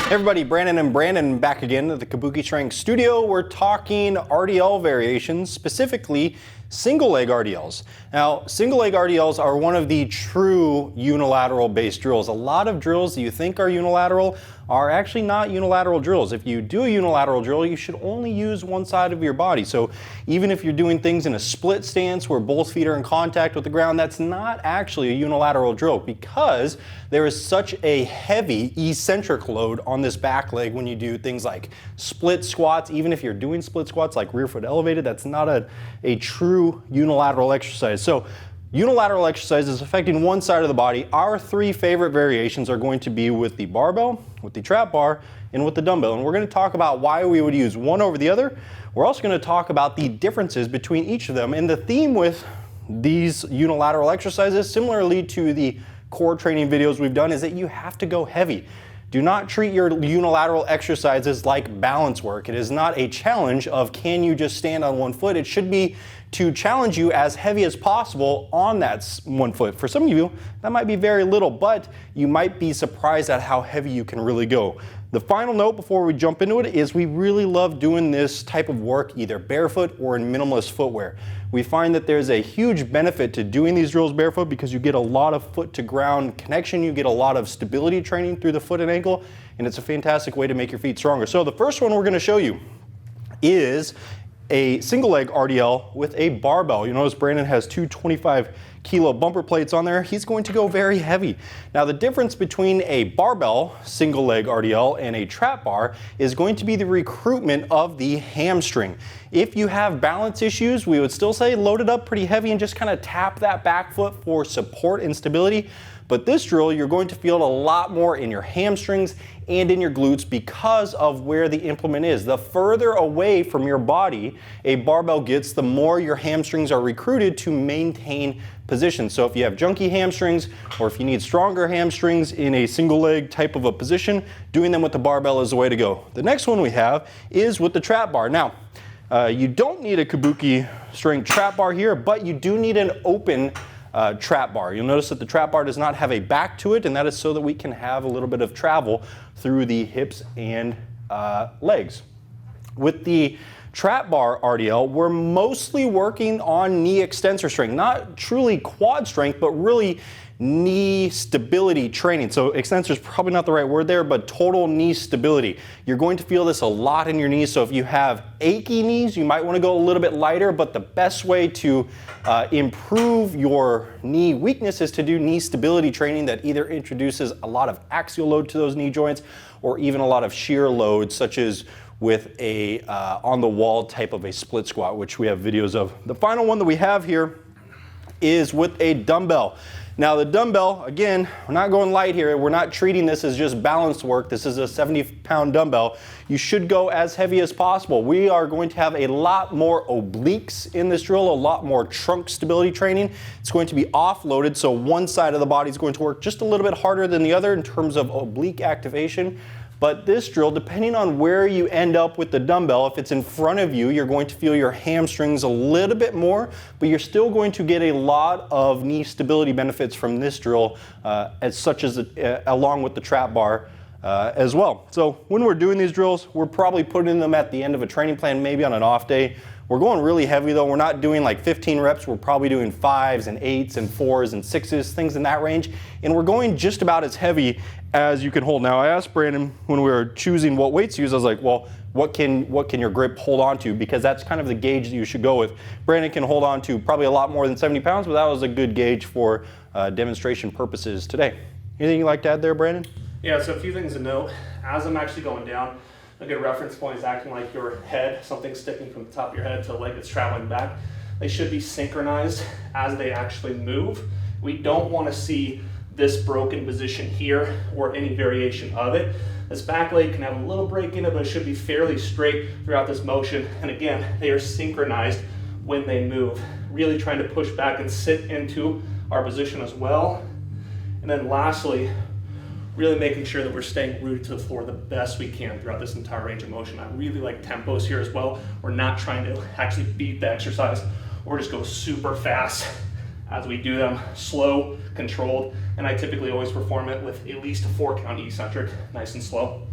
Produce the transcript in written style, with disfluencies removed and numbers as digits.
Hey everybody, Brandon back again at the Kabuki Strength Studio. We're talking RDL variations, specifically single leg RDLs. Now, single leg RDLs are one of the true unilateral based drills. A lot of drills that you think are unilateral are actually not unilateral drills. If you do a unilateral drill, you should only use one side of your body. So even if you're doing things in a split stance where both feet are in contact with the ground, that's not actually a unilateral drill because there is such a heavy eccentric load on this back leg when you do things like split squats. Even if you're doing split squats like rear foot elevated, that's not a true unilateral exercise. So unilateral exercises affecting one side of the body. Our three favorite variations are going to be with the barbell, with the trap bar, and with the dumbbell. And we're going to talk about why we would use one over the other. We're also going to talk about the differences between each of them. And the theme with these unilateral exercises, similarly to the core training videos we've done, is that you have to go heavy. Do not treat your unilateral exercises like balance work. It is not a challenge of can you just stand on one foot. It should be to challenge you as heavy as possible on that one foot. For some of you, that might be very little, but you might be surprised at how heavy you can really go. The final note before we jump into it is we really love doing this type of work either barefoot or in minimalist footwear. We find that there's a huge benefit to doing these drills barefoot because you get a lot of foot to ground connection, you get a lot of stability training through the foot and ankle, and it's a fantastic way to make your feet stronger. So the first one we're going to show you is a single leg RDL with a barbell. You notice Brandon has two 25-kilo bumper plates on there. He's going to go very heavy. Now the difference between a barbell single leg RDL and a trap bar is going to be the recruitment of the hamstring. If you have balance issues, we would still say load it up pretty heavy and just kind of tap that back foot for support and stability. But this drill, you're going to feel it a lot more in your hamstrings and in your glutes because of where the implement is. The further away from your body a barbell gets, the more your hamstrings are recruited to maintain position. So if you have junky hamstrings or if you need stronger hamstrings in a single leg type of a position, doing them with the barbell is the way to go. The next one we have is with the trap bar. Now, you don't need a Kabuki Strength trap bar here, but you do need an open trap bar. You'll notice that the trap bar does not have a back to it, and that is so that we can have a little bit of travel through the hips and legs. With the trap bar RDL, we're mostly working on knee extensor strength, not truly quad strength, but really knee stability training. So extensor is probably not the right word there, but total knee stability. You're going to feel this a lot in your knees. So if you have achy knees, you might want to go a little bit lighter, but the best way to improve your knee weakness is to do knee stability training that either introduces a lot of axial load to those knee joints or even a lot of shear load, such as with a on the wall type of a split squat, which we have videos of. The final one that we have here is with a dumbbell. Now the dumbbell, again, we're not going light here. We're not treating this as just balance work. This is a 70-pound dumbbell. You should go as heavy as possible. We are going to have a lot more obliques in this drill, a lot more trunk stability training. It's going to be offloaded, so one side of the body is going to work just a little bit harder than the other in terms of oblique activation. But this drill, depending on where you end up with the dumbbell, if it's in front of you, you're going to feel your hamstrings a little bit more, but you're still going to get a lot of knee stability benefits from this drill, along with the trap bar as well. So when we're doing these drills, we're probably putting them at the end of a training plan, maybe on an off day. We're going really heavy though. We're not doing like 15 reps. We're probably doing 5s and 8s and 4s and 6s, things in that range. And we're going just about as heavy as you can hold. Now I asked Brandon when we were choosing what weights to use, I was like, well, what can your grip hold on to? Because that's kind of the gauge that you should go with. Brandon can hold on to probably a lot more than 70 pounds, but that was a good gauge for demonstration purposes today. Anything you'd like to add there, Brandon? Yeah, so a few things to note. As I'm actually going down, a good reference point is acting like your head, something sticking from the top of your head to the leg that's traveling back. They should be synchronized as they actually move. We don't want to see this broken position here or any variation of it. This back leg can have a little break in it, but it should be fairly straight throughout this motion. And again, they are synchronized when they move. Really trying to push back and sit into our position as well. And then lastly, really making sure that we're staying rooted to the floor the best we can throughout this entire range of motion. I really like tempos here as well. We're not trying to actually beat the exercise or just go super fast as we do them, slow, controlled, and I typically always perform it with at least a 4 count eccentric, nice and slow.